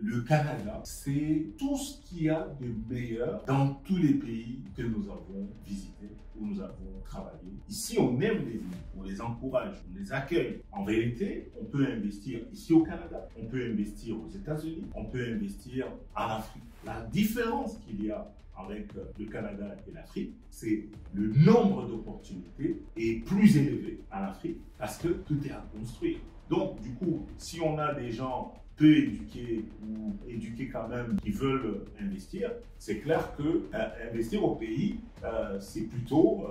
le Canada, c'est tout ce qu'il y a de meilleur dans tous les pays que nous avons visités, où nous avons travaillé. Ici, on aime les villes, on les encourage, on les accueille. En vérité, on peut investir ici au Canada, on peut investir aux États-Unis, on peut investir en Afrique. La différence qu'il y a avec le Canada et l'Afrique, c'est le nombre d'opportunités est plus élevé en Afrique parce que tout est à construire. Donc, du coup, si on a des gens peu éduqués ou éduqués quand même qui veulent investir, c'est clair que investir au pays, c'est plutôt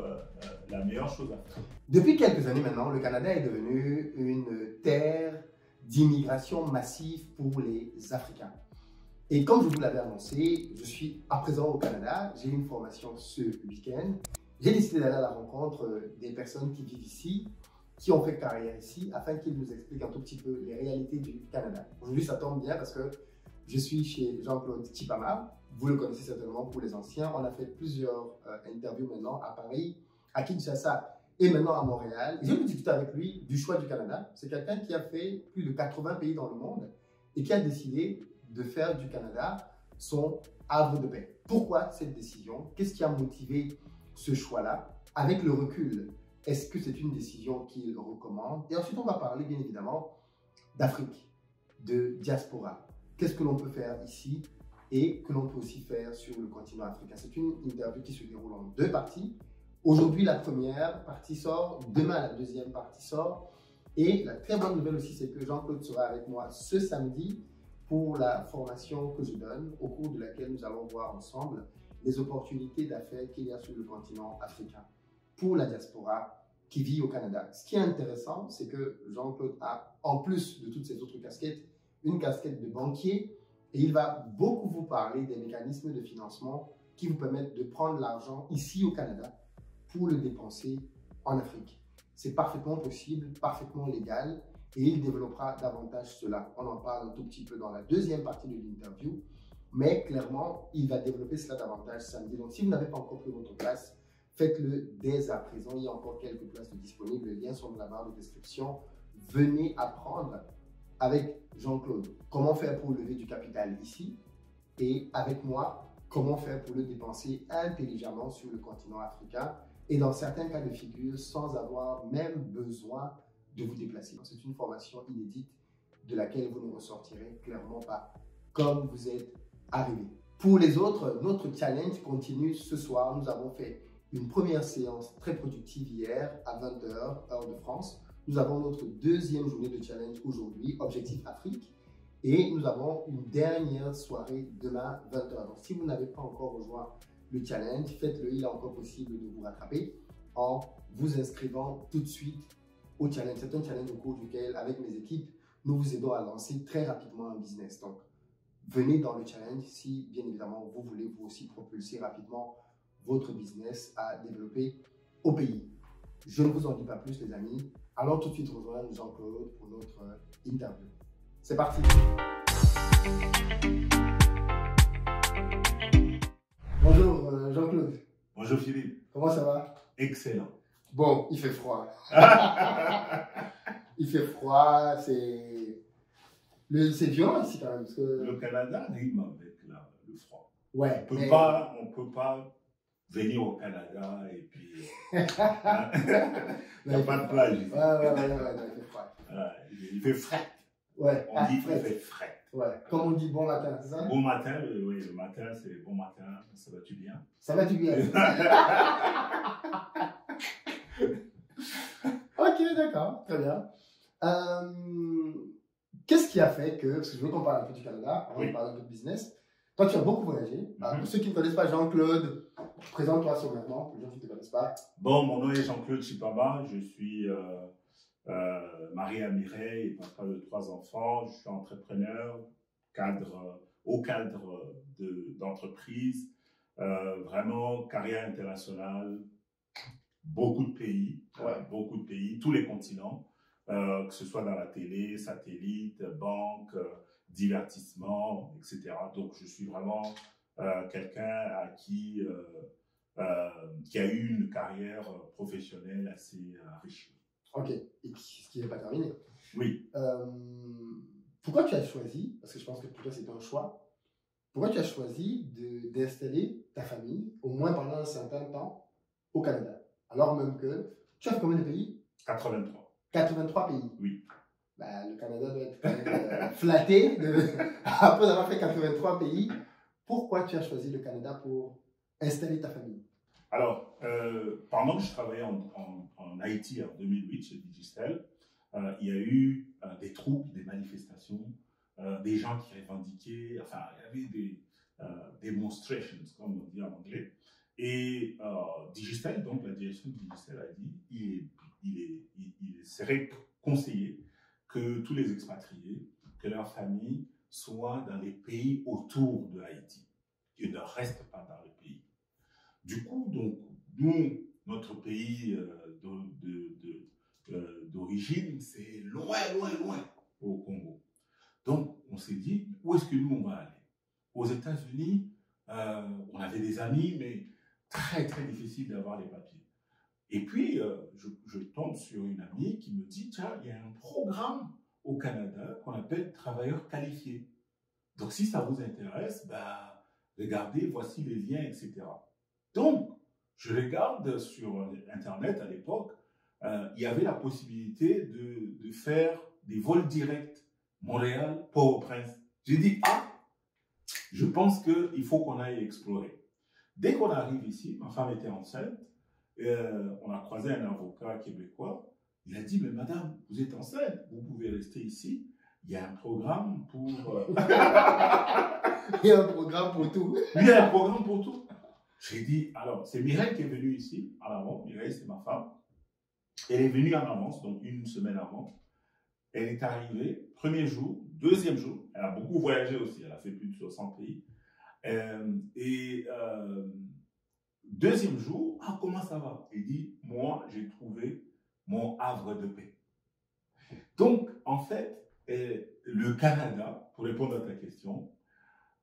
la meilleure chose à faire. Depuis quelques années maintenant, le Canada est devenu une terre d'immigration massive pour les Africains. Et comme je vous l'avais annoncé, je suis à présent au Canada, j'ai une formation ce week-end. J'ai décidé d'aller à la rencontre des personnes qui vivent ici, qui ont fait carrière ici, afin qu'ils nous expliquent un tout petit peu les réalités du Canada. Aujourd'hui, ça tombe bien parce que je suis chez Jean-Claude Tchipama. Vous le connaissez certainement pour les anciens. On a fait plusieurs interviews maintenant à Paris, à Kinshasa et maintenant à Montréal. Et je vais discuter avec lui du choix du Canada. C'est quelqu'un qui a fait plus de 80 pays dans le monde et qui a décidé de faire du Canada son havre de paix. Pourquoi cette décision? Qu'est-ce qui a motivé ce choix-là? Avec le recul, est-ce que c'est une décision qu'il recommande? Et ensuite, on va parler bien évidemment d'Afrique, de diaspora. Qu'est-ce que l'on peut faire ici et que l'on peut aussi faire sur le continent africain? C'est une interview qui se déroule en deux parties. Aujourd'hui, la première partie sort, demain, la deuxième partie sort. Et la très bonne nouvelle aussi, c'est que Jean-Claude sera avec moi ce samedi pour la formation que je donne, au cours de laquelle nous allons voir ensemble les opportunités d'affaires qu'il y a sur le continent africain pour la diaspora qui vit au Canada. Ce qui est intéressant, c'est que Jean-Claude a, en plus de toutes ces autres casquettes, une casquette de banquier et il va beaucoup vous parler des mécanismes de financement qui vous permettent de prendre l'argent ici au Canada pour le dépenser en Afrique. C'est parfaitement possible, parfaitement légal. Et il développera davantage cela. On en parle un tout petit peu dans la deuxième partie de l'interview, mais clairement, il va développer cela davantage samedi. Donc, si vous n'avez pas encore pris votre place, faites-le dès à présent. Il y a encore quelques places de disponibles. Les liens sont dans la barre de description. Venez apprendre avec Jean-Claude comment faire pour lever du capital ici et avec moi, comment faire pour le dépenser intelligemment sur le continent africain et dans certains cas de figure sans avoir même besoin de vous déplacer. C'est une formation inédite de laquelle vous ne ressortirez clairement pas comme vous êtes arrivé. Pour les autres, notre challenge continue ce soir. Nous avons fait une première séance très productive hier à 20 h, heure de France. Nous avons notre deuxième journée de challenge aujourd'hui, Objectif Afrique. Et nous avons une dernière soirée demain, 20 h. Donc, si vous n'avez pas encore rejoint le challenge, faites-le. Il est encore possible de vous rattraper en vous inscrivant tout de suite au challenge. C'est un challenge au cours duquel, avec mes équipes, nous vous aidons à lancer très rapidement un business. Donc, venez dans le challenge si, bien évidemment, vous voulez vous aussi propulser rapidement votre business à développer au pays. Je ne vous en dis pas plus, les amis. Allons tout de suite rejoindre Jean-Claude pour notre interview. C'est parti. Bonjour Jean-Claude. Bonjour Philippe. Comment ça va? Excellent. Bon, il fait froid. Il fait froid, c'est violent ici quand même. Parce que... Le Canada rime avec le froid. Ouais. On peut pas venir au Canada et puis... il n'y a pas de plage ici. Ouais, il fait froid. Il fait frais. Ouais. On dit qu'il fait frais. Ouais. Comme on dit bon matin, c'est ça? Bon matin, oui, le matin c'est bon matin, ça va-tu bien? Ça va-tu bien? Ok, d'accord, très bien. Qu'est-ce qui a fait que, parce que je veux qu'on parle un peu du Canada, avant de parler un peu de business, toi tu as beaucoup voyagé. Pour ceux qui ne connaissent pas Jean-Claude, présente-toi sommairement, pour les gens qui ne te connaissent pas. Bon, mon nom est Jean-Claude Tchipama, je suis marié à Mireille et papa de 3 enfants. Je suis entrepreneur, haut cadre d'entreprise, vraiment carrière internationale, beaucoup de pays, tous les continents, que ce soit dans la télé, satellite, banque, divertissement, etc. Donc je suis vraiment quelqu'un à qui a eu une carrière professionnelle assez riche. Ok, et ce qui n'est pas terminé. Oui. pourquoi tu as choisi, parce que je pense que pour toi c'est un choix, pourquoi tu as choisi d'installer ta famille, au moins pendant un certain temps, au Canada? Alors même que tu as fait combien de pays? 83. 83 pays. Oui. Bah, le Canada doit être quand même flatté après avoir fait 83 pays. Pourquoi tu as choisi le Canada pour installer ta famille? Alors, pendant que je travaillais en Haïti en 2008 chez Digicel, il y a eu des troupes, des manifestations, des gens qui revendiquaient, enfin, il y avait des demonstrations, comme on dit en anglais. Et Digicel, donc la direction de Digicel a dit il serait conseillé que tous les expatriés, que leurs familles soient dans les pays autour de Haïti, qu'ils ne restent pas dans le pays. Du coup, donc, nous, notre pays d'origine, c'est loin, loin, loin au Congo. Donc, on s'est dit, où est-ce que nous, on va aller? Aux États-Unis, on avait des amis, mais très, très difficile d'avoir les papiers. Et puis, je tombe sur une amie qui me dit, tiens, il y a un programme au Canada qu'on appelle travailleurs qualifiés. Donc, si ça vous intéresse, bah, regardez, voici les liens, etc. Donc, je regarde sur Internet à l'époque, il y avait la possibilité de faire des vols directs Montréal-Port-au-Prince. J'ai dit, ah, je pense qu'il faut qu'on aille explorer. Dès qu'on arrive ici, ma femme était enceinte, on a croisé un avocat québécois. Il a dit, mais madame, vous êtes enceinte, vous pouvez rester ici. Il y a un programme pour... Il y a un programme pour tout. Il y a un programme pour tout. J'ai dit, alors, c'est Mireille qui est venue ici, en avant. Mireille, c'est ma femme. Elle est venue en avance, donc une semaine avant. Elle est arrivée, premier jour, deuxième jour. Elle a beaucoup voyagé aussi, elle a fait plus de 60 pays. Deuxième jour, ah, comment ça va? Elle dit, moi, j'ai trouvé mon havre de paix. Donc, en fait, le Canada, pour répondre à ta question,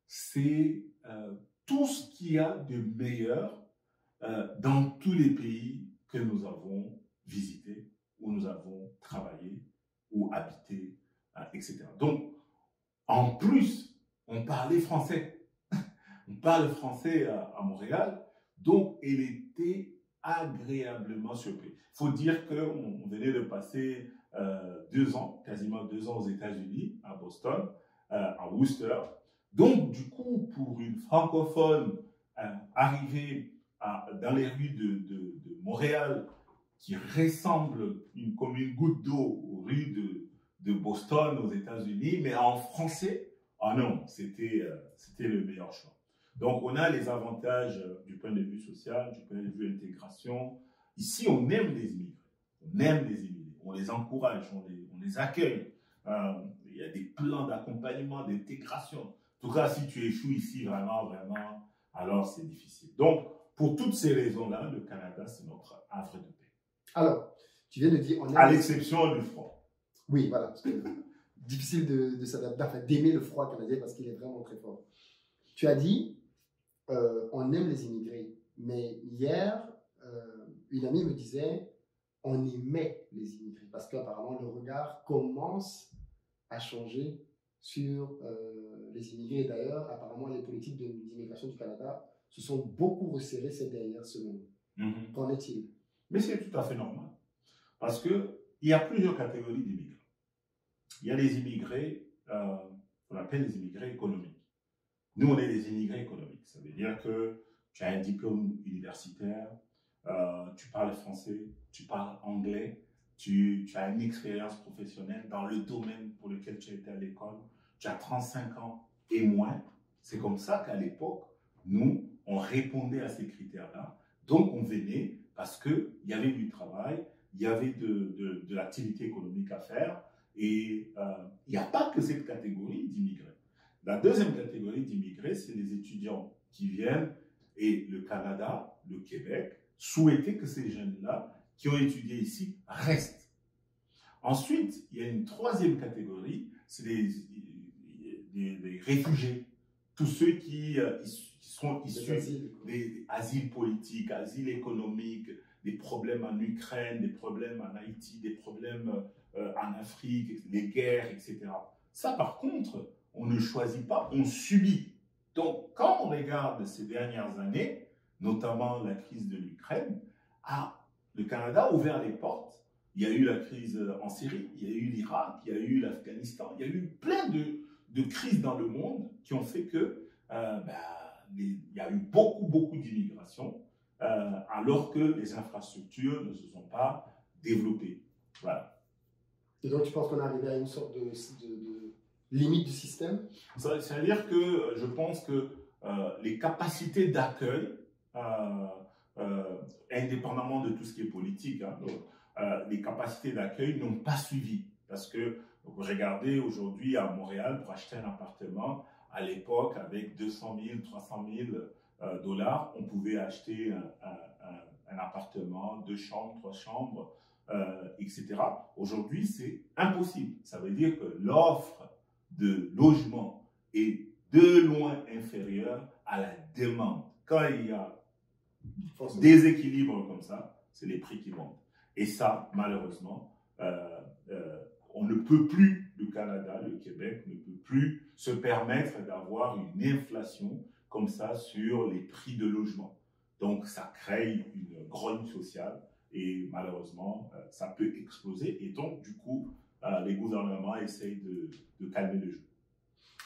c'est tout ce qu'il y a de meilleur dans tous les pays que nous avons visités, où nous avons travaillé, ou habité, etc. Donc, en plus, on parlait français. On parle français à Montréal, donc elle était agréablement surprise. Il faut dire qu'on venait de passer 2 ans, quasiment 2 ans aux États-Unis, à Boston, à Worcester. Donc, du coup, pour une francophone arriver dans les rues de Montréal, qui ressemble comme une goutte d'eau aux rues de Boston, aux États-Unis, mais en français, ah non, c'était le meilleur choix. Donc, on a les avantages du point de vue social, du point de vue intégration. Ici, on aime les immigrés. On aime les immigrés. On les encourage, on les accueille. Il y a des plans d'accompagnement, d'intégration. En tout cas, si tu échoues ici, vraiment, alors c'est difficile. Donc, pour toutes ces raisons-là, le Canada, c'est notre havre de paix. Alors, tu viens de dire... À l'exception du froid. Oui, voilà. Parce que difficile de s'adapter, enfin, d'aimer le froid canadien parce qu'il est vraiment très fort. Tu as dit, on aime les immigrés. Mais hier, une amie me disait, on aimait les immigrés. Parce qu'apparemment, le regard commence à changer sur les immigrés. D'ailleurs, apparemment, les politiques d'immigration du Canada se sont beaucoup resserrées ces dernières semaines. Qu'en est-il? Mais c'est tout à fait normal. Parce qu'il y a plusieurs catégories d'immigrés. Il y a les immigrés, qu'on appelle les immigrés économiques. Nous, on est des immigrés économiques. Ça veut dire que tu as un diplôme universitaire, tu parles français, tu parles anglais, tu as une expérience professionnelle dans le domaine pour lequel tu as été à l'école, tu as 35 ans et moins. C'est comme ça qu'à l'époque, nous, on répondait à ces critères-là. Donc, on venait parce qu'il y avait du travail, il y avait de l'activité économique à faire. Et il n'y a pas que cette catégorie d'immigrés. La deuxième catégorie d'immigrés, c'est les étudiants qui viennent, et le Canada, le Québec, souhaitaient que ces jeunes-là qui ont étudié ici restent. Ensuite, il y a une troisième catégorie, c'est les réfugiés. Tous ceux qui sont issus des asiles politiques, asiles économiques, des problèmes en Ukraine, des problèmes en Haïti, des problèmes en Afrique, les guerres, etc. Ça, par contre, on ne choisit pas, on subit. Donc, quand on regarde ces dernières années, notamment la crise de l'Ukraine, le Canada a ouvert les portes. Il y a eu la crise en Syrie, il y a eu l'Irak, il y a eu l'Afghanistan, il y a eu plein de crises dans le monde qui ont fait que il y a eu beaucoup d'immigration, alors que les infrastructures ne se sont pas développées. Voilà. Et donc, tu penses qu'on est arrivé à une sorte de limite du système? C'est-à-dire que je pense que les capacités d'accueil, indépendamment de tout ce qui est politique, hein, les capacités d'accueil n'ont pas suivi. Parce que, regardez, aujourd'hui à Montréal, pour acheter un appartement, à l'époque, avec 200 000, 300 000 dollars, on pouvait acheter un appartement, 2 chambres, 3 chambres, etc. Aujourd'hui, c'est impossible. Ça veut dire que l'offre de logement est de loin inférieure à la demande. Quand il y a déséquilibre comme ça, c'est les prix qui montent. Et ça, malheureusement, on ne peut plus, le Canada, le Québec, ne peut plus se permettre d'avoir une inflation comme ça sur les prix de logement. Donc, ça crée une grogne sociale et malheureusement, ça peut exploser. Et donc, du coup, les gouvernements essayent de calmer le jeu.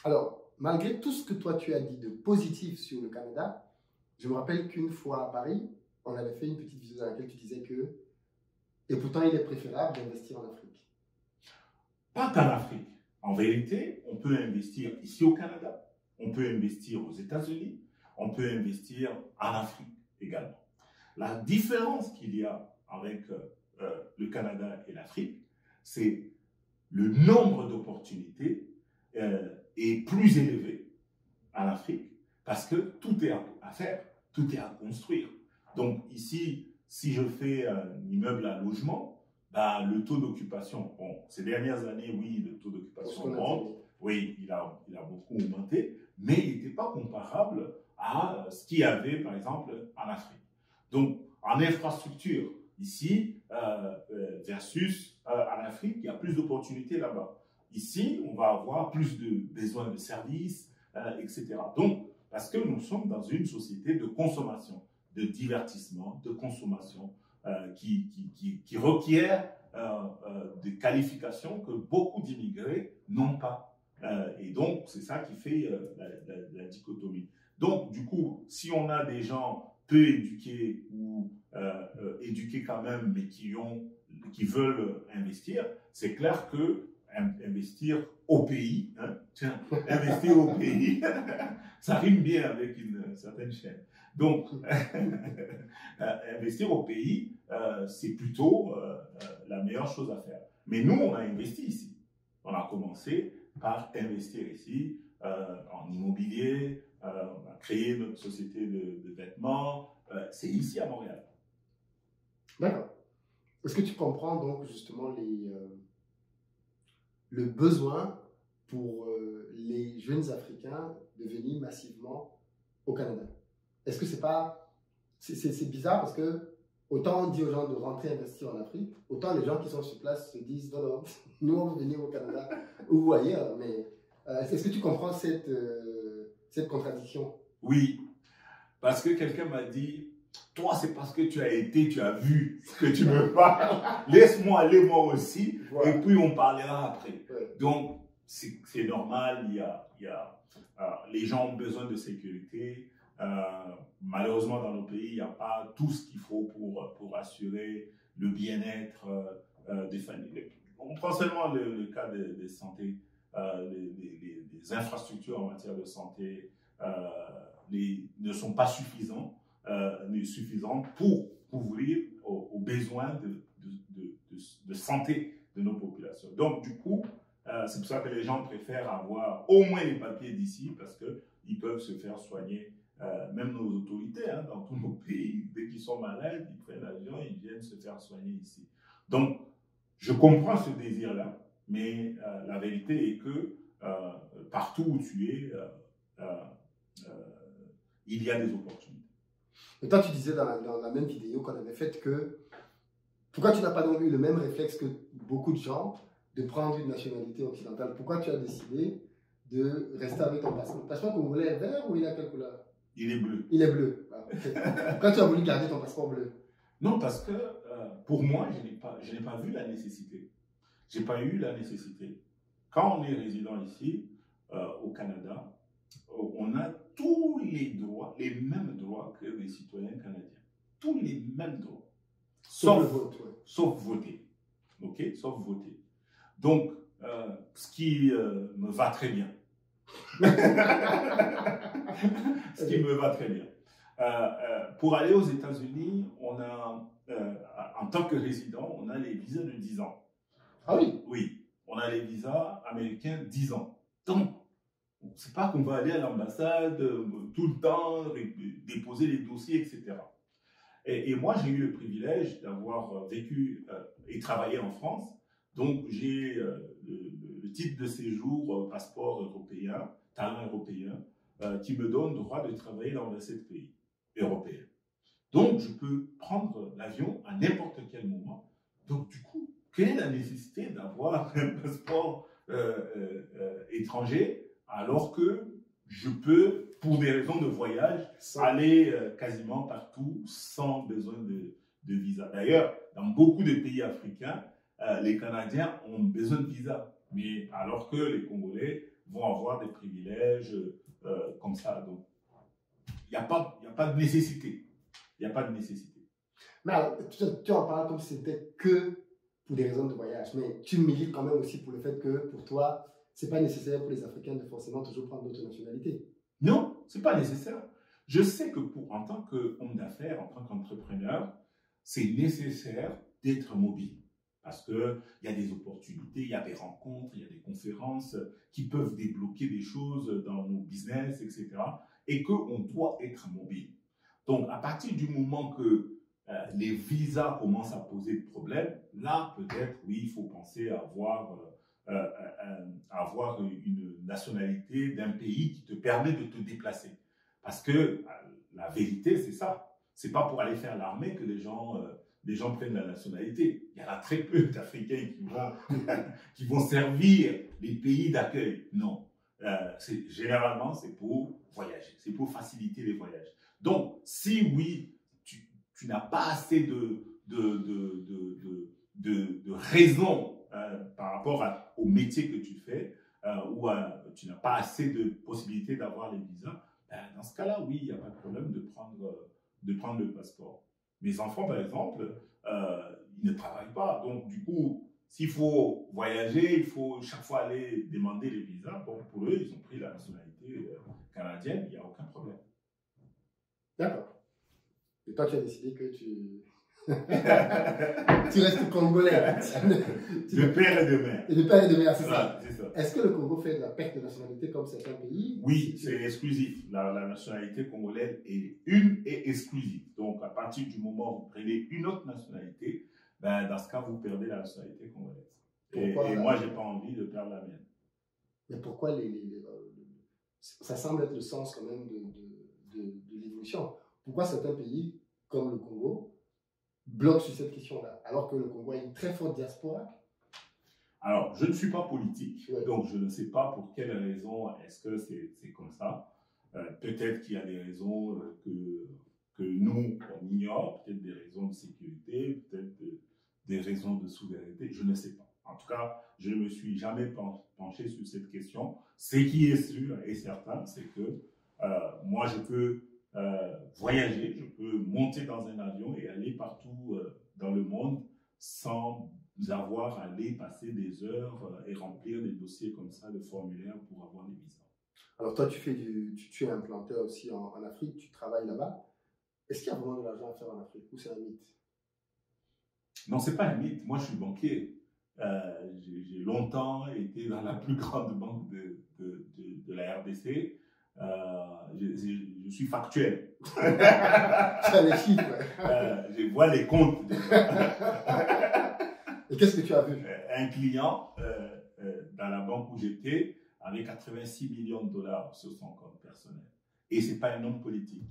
Alors, malgré tout ce que toi tu as dit de positif sur le Canada, je me rappelle qu'une fois à Paris, on avait fait une petite vidéo dans laquelle tu disais que, et pourtant il est préférable d'investir en Afrique. Pas qu'en Afrique. En vérité, on peut investir ici au Canada, on peut investir aux États-Unis, on peut investir en Afrique également. La différence qu'il y a avec le Canada et l'Afrique, c'est le nombre d'opportunités est plus élevé en Afrique parce que tout est à faire, tout est à construire. Donc ici, si je fais un immeuble à logement, bah, le taux d'occupation, bon, ces dernières années, oui, le taux d'occupation monte, oui, il a beaucoup augmenté, mais il n'était pas comparable à ce qu'il y avait, par exemple, en Afrique. Donc, en infrastructure, ici, versus en Afrique, il y a plus d'opportunités là-bas. Ici, on va avoir plus de besoins de services, etc. Donc, parce que nous sommes dans une société de consommation, de divertissement, de consommation, qui requiert des qualifications que beaucoup d'immigrés n'ont pas. Et donc, c'est ça qui fait la dichotomie. Donc, du coup, si on a des gens peu éduqués ou éduqués quand même, mais qui veulent investir, c'est clair que investir au pays, hein, tiens, investir au pays, ça rime bien avec une certaine chaîne. Donc, investir au pays, c'est plutôt la meilleure chose à faire. Mais nous, on a investi ici. On a commencé par investir ici en immobilier, on a créé notre société de vêtements. C'est ici à Montréal. D'accord. Est-ce que tu comprends donc justement le besoin pour les jeunes Africains de venir massivement au Canada? Est-ce que c'est pas... C'est bizarre parce que autant on dit aux gens de rentrer investir en Afrique, autant les gens qui sont sur place se disent non, non, nous on veut venir au Canada ou ailleurs. Mais est-ce que tu comprends cette contradiction? Oui, parce que quelqu'un m'a dit, toi c'est parce que tu as été, tu as vu que tu me parles, laisse-moi aller moi aussi, voilà. Et puis on parlera après. Ouais. Donc c'est normal, les gens ont besoin de sécurité. Malheureusement, dans nos pays, il n'y a pas tout ce qu'il faut pour assurer le bien-être des familles. On prend seulement le cas des santé, les infrastructures en matière de santé ne sont pas suffisantes pour couvrir aux besoins de santé de nos populations. Donc, du coup, c'est pour ça que les gens préfèrent avoir au moins les papiers d'ici parce qu'ils peuvent se faire soigner. Même nos autorités, hein, dans tous nos pays, dès qu'ils sont malades, ils prennent l'avion, ils viennent se faire soigner ici. Donc, je comprends ce désir-là, mais la vérité est que partout où tu es, il y a des opportunités. Et toi, tu disais dans la même vidéo qu'on avait faite que pourquoi tu n'as pas donc eu le même réflexe que beaucoup de gens de prendre une nationalité occidentale, pourquoi tu as décidé de rester avec ton passeport? Le passeport congolais est vert ou il a quelle couleur? Il est bleu. Il est bleu. Ah, okay. Pourquoi tu as voulu garder ton passeport bleu? Non, parce que pour moi, je n'ai pas vu la nécessité. Je n'ai pas eu la nécessité. Quand on est résident ici, au Canada, on a tous les droits, les mêmes droits que les citoyens canadiens. Tous les mêmes droits. Sauf le vote, ouais. Sauf voter. OK? Sauf voter. Donc, ce qui me va très bien. Ce qui me va très bien. Pour aller aux États-Unis, on a, en tant que résident, on a les visas de 10 ans. Ah oui? Oui, on a les visas américains 10 ans. Donc, c'est pas qu'on va aller à l'ambassade tout le temps, déposer les dossiers, etc. Et moi, j'ai eu le privilège d'avoir vécu et travaillé en France. Donc, j'ai le titre de séjour, passeport européen, talent européen, qui me donne le droit de travailler dans 27 pays européens. Donc, je peux prendre l'avion à n'importe quel moment. Donc, du coup, quelle est la nécessité d'avoir un passeport étranger alors que je peux, pour des raisons de voyage, aller quasiment partout sans besoin de visa. D'ailleurs, dans beaucoup de pays africains, les Canadiens ont besoin de visa, mais alors que les Congolais vont avoir des privilèges comme ça. Donc, il n'y a pas de nécessité. Il n'y a pas de nécessité. Mais alors, tu en parles comme si c'était que pour des raisons de voyage, mais tu milites quand même aussi pour le fait que pour toi, ce n'est pas nécessaire pour les Africains de forcément toujours prendre d'autres nationalités. Non, ce n'est pas nécessaire. Je sais que en tant qu'homme d'affaires, en tant qu'entrepreneur, c'est nécessaire d'être mobile. Parce qu'il y a des opportunités, il y a des rencontres, il y a des conférences qui peuvent débloquer des choses dans nos business, etc. Et qu'on doit être mobile. Donc, à partir du moment que les visas commencent à poser de problèmes, là, peut-être, oui, il faut penser à avoir une nationalité d'un pays qui te permet de te déplacer. Parce que la vérité, c'est ça. C'est pas pour aller faire l'armée que les gens prennent la nationalité. Il y en a très peu d'Africains qui vont servir les pays d'accueil. Non. Généralement, c'est pour voyager. C'est pour faciliter les voyages. Donc, si oui, tu n'as pas assez de raisons par rapport au métier que tu fais, ou tu n'as pas assez de possibilités d'avoir les visas, dans ce cas-là, oui, il n'y a pas de problème de prendre le passeport. Mes enfants, par exemple, ils ne travaillent pas. Donc, du coup, s'il faut voyager, il faut chaque fois aller demander les visas. Bon, pour eux, ils ont pris la nationalité canadienne, il n'y a aucun problème. D'accord. Et toi, tu as décidé que tu restes congolais. De père et de mère. Et de père et de mère, c'est ça. ça. Est-ce que le Congo fait de la perte de nationalité comme certains pays? Oui, c'est exclusif. La nationalité congolaise est une et exclusive. Donc, à partir du moment où vous prenez une autre nationalité, dans ce cas, vous perdez la nationalité congolaise. Et moi, je n'ai pas envie de perdre la mienne. Mais pourquoi ça semble être le sens quand même de l'évolution. Pourquoi certains pays, comme le Congo, bloquent sur cette question-là, alors que le Congo a une très forte diaspora? Alors, je ne suis pas politique, donc je ne sais pas pour quelles raisons est-ce que c'est comme ça. Peut-être qu'il y a des raisons que nous, on ignore, peut-être des raisons de sécurité, peut-être des raisons de souveraineté, je ne sais pas. En tout cas, je ne me suis jamais penché sur cette question. Ce qui est sûr et certain, c'est que moi, je peux voyager, je peux monter dans un avion et aller partout dans le monde sans avoir à aller passer des heures et remplir des dossiers comme ça, de formulaires pour avoir des visas. Alors toi, tu es implanteur aussi en Afrique, tu travailles là-bas. Est-ce qu'il y a vraiment de l'argent à faire en Afrique ou c'est un mythe? Non, c'est pas un mythe. Moi, je suis banquier. J'ai longtemps été dans la plus grande banque de la RDC. Je suis factuel. Tu as les chiffres. Je vois les comptes. Et qu'est-ce que tu as vu? Un client dans la banque où j'étais avait 86 millions de dollars sur son compte personnel. Et ce n'est pas un homme politique.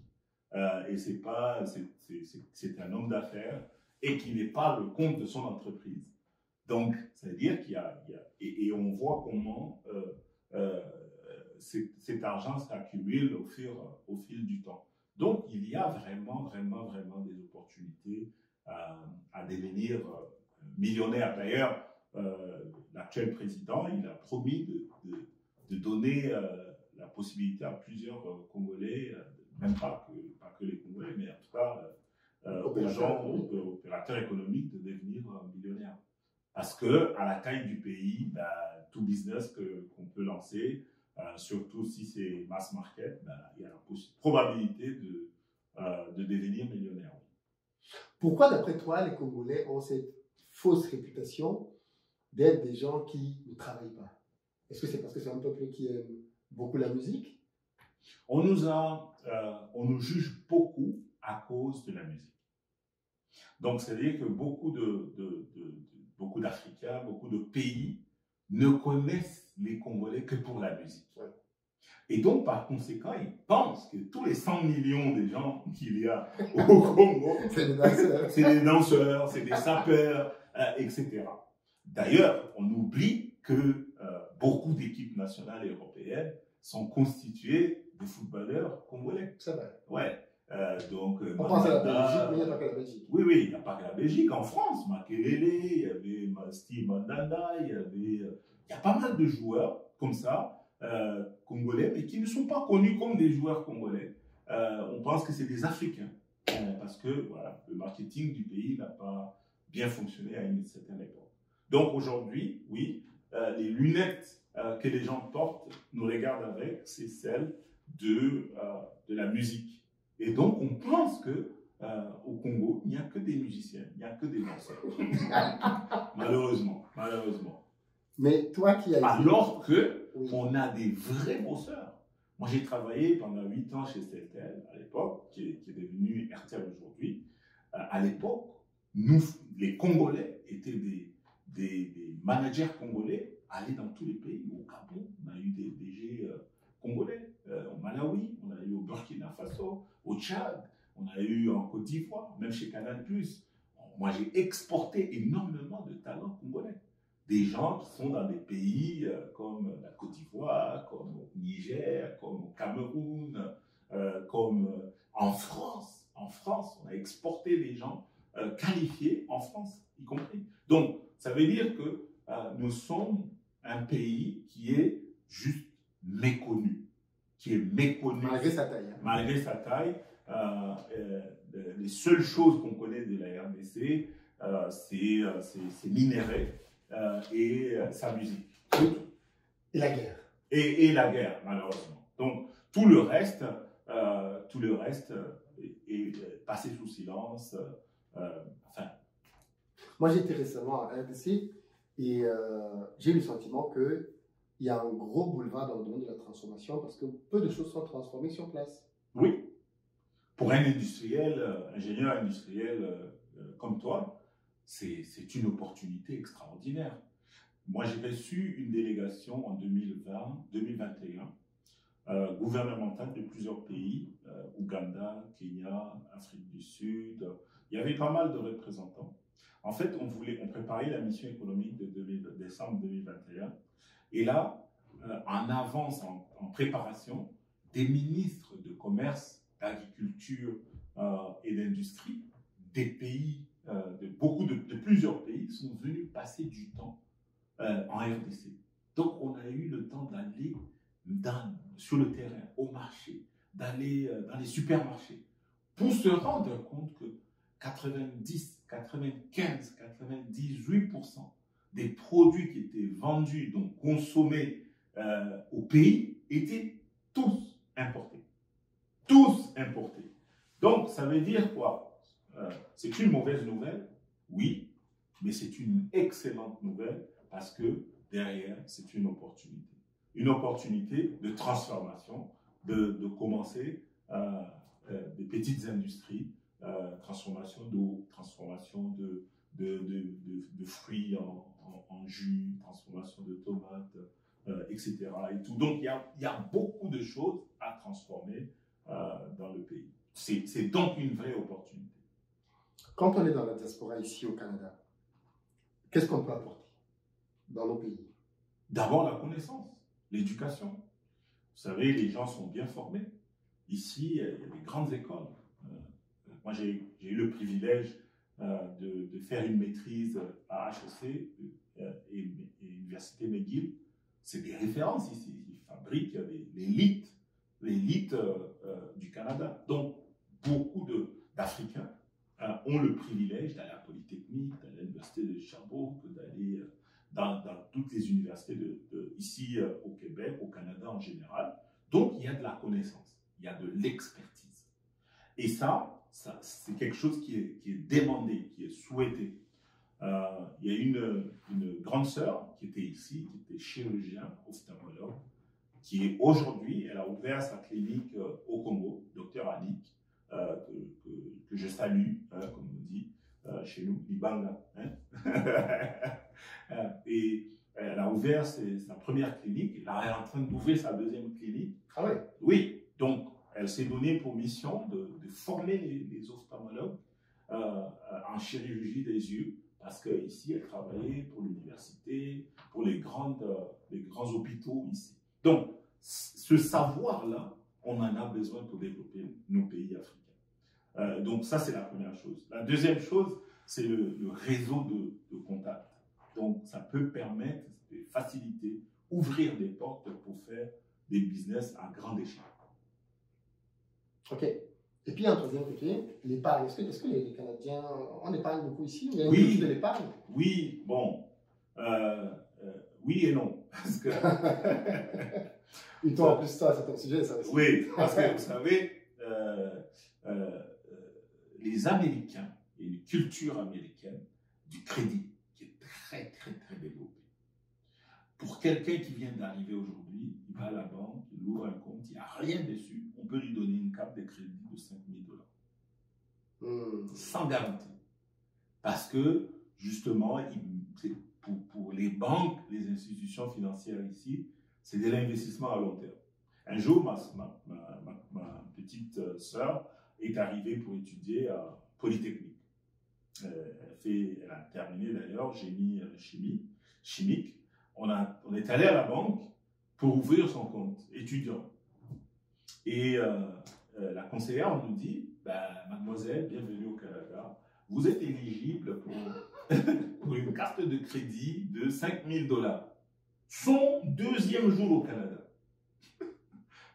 C'est un homme d'affaires et qui n'est pas le compte de son entreprise. Donc, c'est-à-dire et on voit comment cet argent s'accumule au fil du temps. Donc, il y a vraiment des opportunités à devenir millionnaire. D'ailleurs, l'actuel président, il a promis de donner la possibilité à plusieurs Congolais, même pas que les Congolais, mais en tout cas aux gens, aux opérateurs économiques de devenir millionnaires. Parce que à la taille du pays, tout business qu'on peut lancer, surtout si c'est mass market, il y a la probabilité de devenir millionnaire. Pourquoi, d'après toi, les Congolais ont cette fausse réputation d'être des gens qui ne travaillent pas? Est-ce que c'est parce que c'est un peuple qui aime beaucoup la musique? On nous juge beaucoup à cause de la musique. Donc, c'est-à-dire que beaucoup d'Africains, beaucoup de pays ne connaissent les Congolais que pour la musique. Ouais. Et donc, par conséquent, ils pensent que tous les 100 millions de gens qu'il y a au Congo, c'est des danseurs, c'est des sapeurs, etc. D'ailleurs, on oublie que beaucoup d'équipes nationales et européennes sont constituées de footballeurs congolais. C'est vrai. Ouais. Donc, on pense à la Belgique, mais il n'y a pas que la Belgique. Oui, il n'y a pas que la Belgique. En France, Makelele, il y avait Steve Mandanda, il y a pas mal de joueurs comme ça, congolais, mais qui ne sont pas connus comme des joueurs congolais. On pense que c'est des Africains, parce que voilà, le marketing du pays n'a pas bien fonctionné à une certaine époque. Donc aujourd'hui, oui, les lunettes que les gens portent, nous regardent avec, c'est celles de la musique. Et donc, on pense que au Congo, il n'y a que des musiciens, il n'y a que des danseurs. Malheureusement. Mais toi qui as alors qu'on a des vrais bosseurs. Moi, j'ai travaillé pendant 8 ans chez Celtel à l'époque, qui est devenu RTL aujourd'hui. À l'époque, nous, les Congolais, étaient des managers congolais, allaient dans tous les pays. Au Gabon, on a eu des DG congolais. Au Malawi, on a eu au Burkina Faso, au Tchad, on a eu en Côte d'Ivoire, même chez Canal+. Moi, j'ai exporté énormément de talents congolais. Des gens qui sont dans des pays comme la Côte d'Ivoire, comme au Niger, comme au Cameroun, comme en France. En France, on a exporté des gens qualifiés en France, y compris. Donc, ça veut dire que nous sommes un pays qui est juste méconnu. Malgré sa taille. Malgré sa taille. Les seules choses qu'on connaît de la RDC, c'est minerais et sa musique. Et la guerre. Et la guerre, malheureusement. Donc, tout le reste est passé sous silence. Moi, j'étais récemment à RDC et j'ai eu le sentiment qu'il y a un gros boulevard dans le domaine de la transformation parce que peu de choses sont transformées sur place. Oui. Pour un industriel, ingénieur industriel comme toi, c'est une opportunité extraordinaire. Moi, j'ai reçu une délégation en 2021, gouvernementale de plusieurs pays, Ouganda, Kenya, Afrique du Sud. Il y avait pas mal de représentants. En fait, on préparait la mission économique de décembre 2021. Et là, en avance, en préparation, des ministres de commerce, d'agriculture et d'industrie des pays, de plusieurs pays sont venus passer du temps en RDC. Donc, on a eu le temps d'aller sur le terrain, au marché, d'aller dans les supermarchés, pour se rendre compte que 90, 95, 98% des produits qui étaient vendus, donc consommés au pays, étaient tous importés. Tous importés. Donc, ça veut dire quoi? C'est une mauvaise nouvelle, oui, mais c'est une excellente nouvelle parce que derrière, c'est une opportunité. Une opportunité de transformation, de commencer des petites industries, transformation d'eau, transformation de fruits en jus, transformation de tomates, etc. Et tout. Donc, il y a beaucoup de choses à transformer dans le pays. C'est donc une vraie opportunité. Quand on est dans la diaspora ici au Canada, Qu'est-ce qu'on peut apporter dans nos pays? D'abord, la connaissance, l'éducation. Vous savez, les gens sont bien formés. Ici, il y a des grandes écoles. Moi, j'ai eu le privilège de faire une maîtrise à HEC et l'université McGill. C'est des références ici. Ils fabriquent l'élite du Canada. Donc, beaucoup d'Africains ont le privilège d'aller à Polytechnique, d'aller à l'université de Sherbrooke, d'aller dans toutes les universités ici au Québec, au Canada en général. Donc, il y a de la connaissance, il y a de l'expertise. Et ça c'est quelque chose qui est demandé, qui est souhaité. Il y a une grande sœur qui était ici, qui était chirurgien, ophtalmologue, qui est aujourd'hui, elle a ouvert sa clinique au Congo, docteur Annick, que je salue, comme on dit chez nous, Libanga. Et elle a ouvert sa première clinique, et là elle est en train d'ouvrir sa deuxième clinique. Ah ouais? Oui, donc elle s'est donnée pour mission de former les ophtalmologues en chirurgie des yeux, parce qu'ici elle travaillait pour l'université, pour les grands hôpitaux ici. Donc, ce savoir-là, on en a besoin pour développer nos pays africains. Donc ça, c'est la première chose. La deuxième chose, c'est le réseau de contacts. Donc, ça peut permettre de faciliter, ouvrir des portes pour faire des business à grande échelle. Ok. Et puis, un troisième côté, l'épargne. Est-ce que les Canadiens, on épargne beaucoup ici? Il y a une Oui. culture de l'épargne? Oui, bon. Oui et non. Parce que... Et toi, en plus, toi, c'est ton sujet, ça aussi. Oui, parce que vous savez, les Américains, il y a une culture américaine du crédit qui est très, très, très développée. Pour quelqu'un qui vient d'arriver aujourd'hui, il va à la banque, il ouvre un compte, il n'y a rien dessus, on peut lui donner une carte de crédit de 5 000 $. Sans garantie. Parce que, justement, pour les banques, les institutions financières ici, c'est de l'investissement à long terme. Un jour, ma petite sœur est arrivée pour étudier à Polytechnique. Elle a terminé d'ailleurs génie chimique. On est allé à la banque pour ouvrir son compte étudiant. Et la conseillère nous dit, mademoiselle, bienvenue au Canada, vous êtes éligible pour une carte de crédit de 5 000 $. Son deuxième jour au Canada.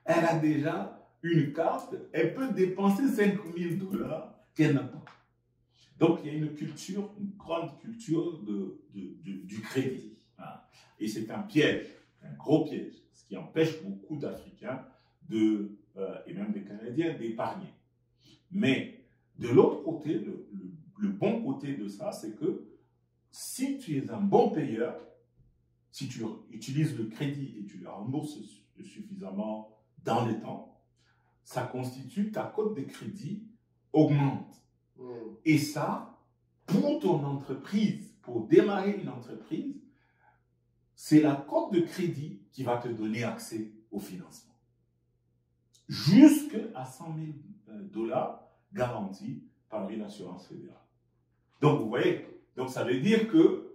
Elle a déjà une carte, elle peut dépenser 5 000 $ qu'elle n'a pas. Donc il y a une grande culture du crédit. Et c'est un piège, un gros piège, ce qui empêche beaucoup d'Africains et même des Canadiens d'épargner. Mais de l'autre côté, le bon côté de ça, c'est que si tu es un bon payeur, si tu utilises le crédit et tu le rembourses suffisamment dans le temps, ça constitue ta cote de crédit augmente. Et ça, pour ton entreprise, pour démarrer une entreprise, c'est la cote de crédit qui va te donner accès au financement. Jusqu'à 100 000 $ garantis par une assurance fédérale. Donc, vous voyez, donc ça veut dire que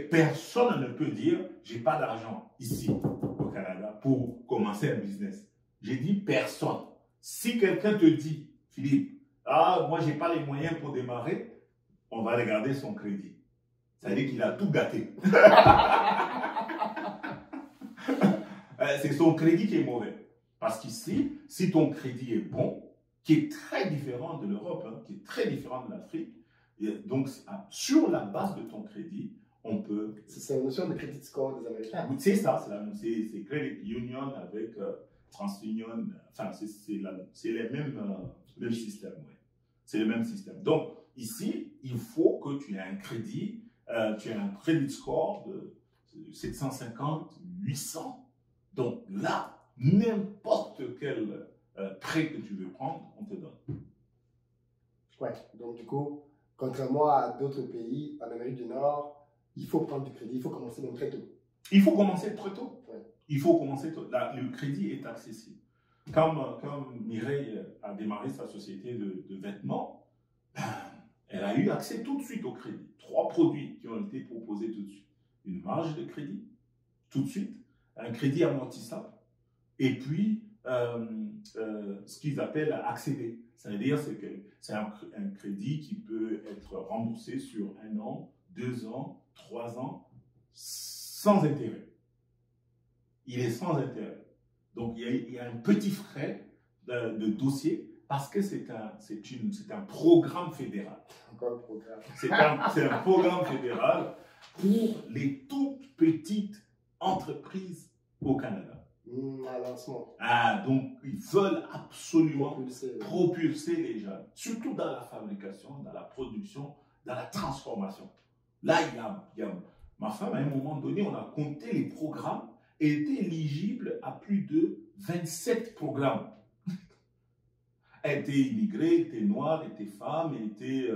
personne ne peut dire « j'ai pas d'argent ici au Canada pour commencer un business ». J'ai dit personne. Si quelqu'un te dit « Philippe, moi j'ai pas les moyens pour démarrer », on va regarder son crédit. Ça veut dire qu'il a tout gâté. C'est son crédit qui est mauvais. Parce qu'ici, si ton crédit est bon, qui est très différent de l'Europe, qui est très différent de l'Afrique, donc sur la base de ton crédit, on peut... C'est la notion de crédit score des Américains. C'est ça, c'est Credit Union avec TransUnion, enfin c'est les mêmes systèmes. Ouais. C'est le même système. Donc ici, il faut que tu aies un crédit, tu aies un credit score de 750, 800. Donc là, n'importe quel prêt que tu veux prendre, on te donne. Ouais, donc du coup, contrairement à d'autres pays en Amérique du Nord, il faut prendre du crédit, il faut commencer même très tôt. Il faut commencer très tôt. Ouais. Il faut commencer tôt. Le crédit est accessible. Comme Mireille a démarré sa société de vêtements, Elle a eu accès tout de suite au crédit. 3 produits qui ont été proposés tout de suite. Une marge de crédit, tout de suite, un crédit amortissable, et puis ce qu'ils appellent accéder. Ça veut dire que c'est un crédit qui peut être remboursé sur 1 an, 2 ans, 3 ans, sans intérêt. Il est sans intérêt. Donc il y a un petit frais de dossier parce que c'est un programme fédéral. Encore un programme. C'est un programme fédéral pour les toutes petites entreprises au Canada. Un lancement. Donc, ils veulent absolument propulser les jeunes, surtout dans la fabrication, dans la production, dans la transformation. Là, ma femme, à un moment donné, on a compté les programmes et était éligible à plus de 27 programmes. Elle était immigrée, était noire, était femme, était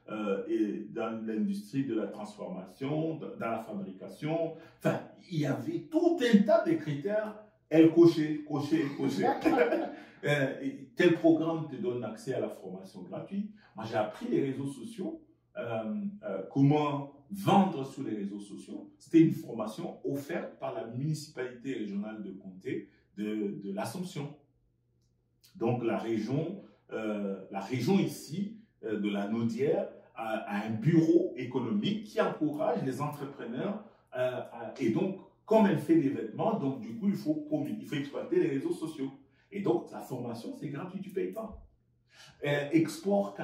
dans l'industrie de la transformation, dans la fabrication. Enfin, il y avait tout un tas de critères. Elle cochait. Tel programme te donne accès à la formation gratuite. Moi, j'ai appris les réseaux sociaux, comment vendre sur les réseaux sociaux. C'était une formation offerte par la municipalité régionale de comté de l'Assomption. Donc, la région ici, de la Naudière, a un bureau économique qui encourage les entrepreneurs et donc, comme elle fait des vêtements, donc du coup, il faut exploiter les réseaux sociaux. Et donc, la formation, c'est gratuit, tu ne payes pas. Export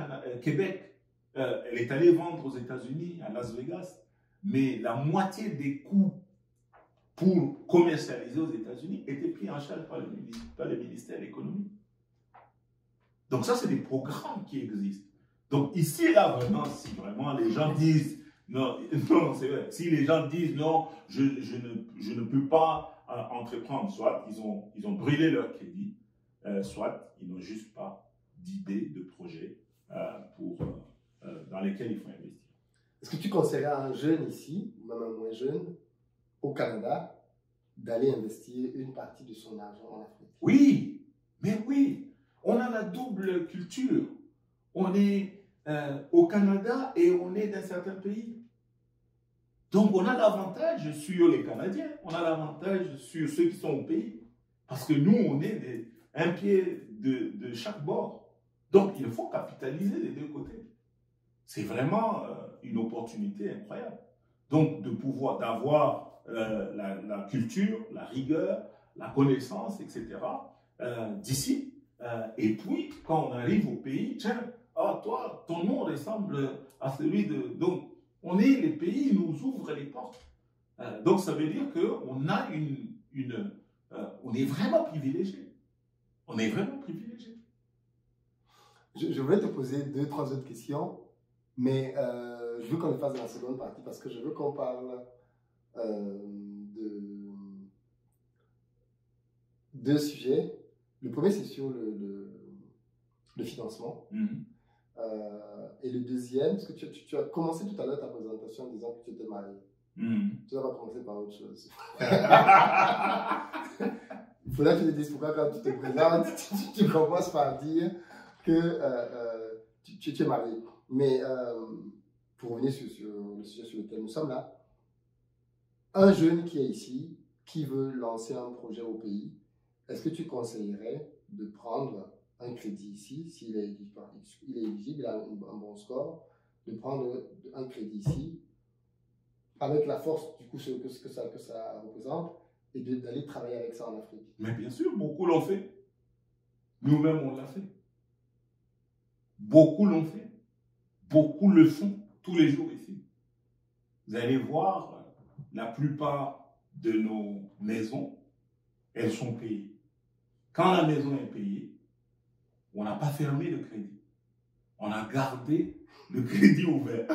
Québec, elle est allée vendre aux États-Unis, à Las Vegas, mais la moitié des coûts pour commercialiser aux États-Unis étaient pris en charge par le ministère de l'économie. Donc ça, c'est des programmes qui existent. Donc ici et là, vraiment, si vraiment les gens disent, non, c'est vrai, si les gens disent, non, je ne peux pas entreprendre, soit ils ont brûlé leur crédit, soit ils n'ont juste pas d'idée, de projet dans lesquels il faut investir. Est-ce que tu conseillerais à un jeune ici, ou même un moins jeune, au Canada, d'aller investir une partie de son argent en Afrique? Oui, mais oui, on a la double culture. On est au Canada et on est dans certains pays. Donc on a l'avantage sur les Canadiens, on a l'avantage sur ceux qui sont au pays. Parce que nous, on est un pied de chaque bord. Donc il faut capitaliser des deux côtés. C'est vraiment une opportunité incroyable. Donc d'avoir la culture, la rigueur, la connaissance, etc. D'ici. Et puis, quand on arrive au pays, tiens, toi, ton nom ressemble à celui de... Donc, les pays nous ouvrent les portes. Donc, ça veut dire qu'on a on est vraiment privilégié. On est vraiment privilégié. Je vais te poser 2-3 autres questions, mais je veux qu'on le fasse dans la seconde partie parce que je veux qu'on parle de 2 sujets. Le premier, c'est sur le financement. Et le deuxième, parce que tu as commencé tout à l'heure ta présentation en disant que tu étais marié. Tu vas pas commencer par autre chose. Il faudrait que tu te dises pourquoi quand tu te présentes, tu commences par dire que tu es marié. Mais pour revenir sur le sujet sur lequel nous sommes là, un jeune qui est ici, qui veut lancer un projet au pays, est-ce que tu conseillerais de prendre un crédit ici, s'il est éligible, il a un bon score, de prendre un crédit ici, avec la force du coup que ça représente, et d'aller travailler avec ça en Afrique? Mais bien sûr, beaucoup l'ont fait. Nous-mêmes, on l'a fait. Beaucoup l'ont fait. Beaucoup le font tous les jours ici. Vous allez voir, la plupart de nos maisons, elles sont payées. Quand la maison est payée, on n'a pas fermé le crédit. On a gardé le crédit ouvert.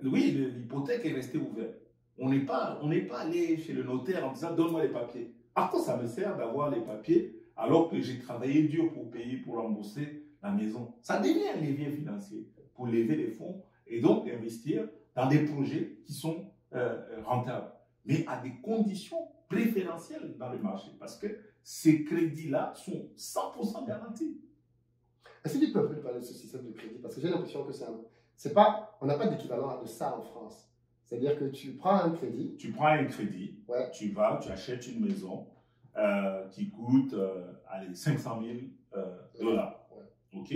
Oui, l'hypothèque est restée ouverte. On n'est pas allé chez le notaire en disant « donne-moi les papiers ». À quoi ça me sert d'avoir les papiers alors que j'ai travaillé dur pour payer, pour rembourser la maison? Ça devient un levier financier pour lever des fonds et donc investir dans des projets qui sont rentables, mais à des conditions préférentielles dans le marché parce que ces crédits-là sont 100% garantis. Est-ce que tu peux un peu nous parler de ce système de crédit? Parce que j'ai l'impression que c'est pas, on n'a pas d'équivalent de ça en France. C'est-à-dire que tu prends un crédit. Tu prends un crédit, Ouais. tu vas, tu achètes une maison qui coûte allez, 500 000 dollars. Ouais. Ok.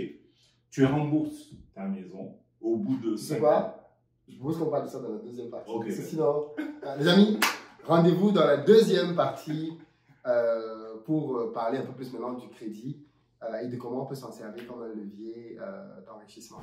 Tu rembourses ta maison au bout de 5 ans. C'est quoi? Je propose qu'on parle de ça dans la deuxième partie. Ok. Parce que sinon, les amis, rendez-vous dans la deuxième partie pour parler un peu plus maintenant du crédit et de comment on peut s'en servir comme un levier d'enrichissement.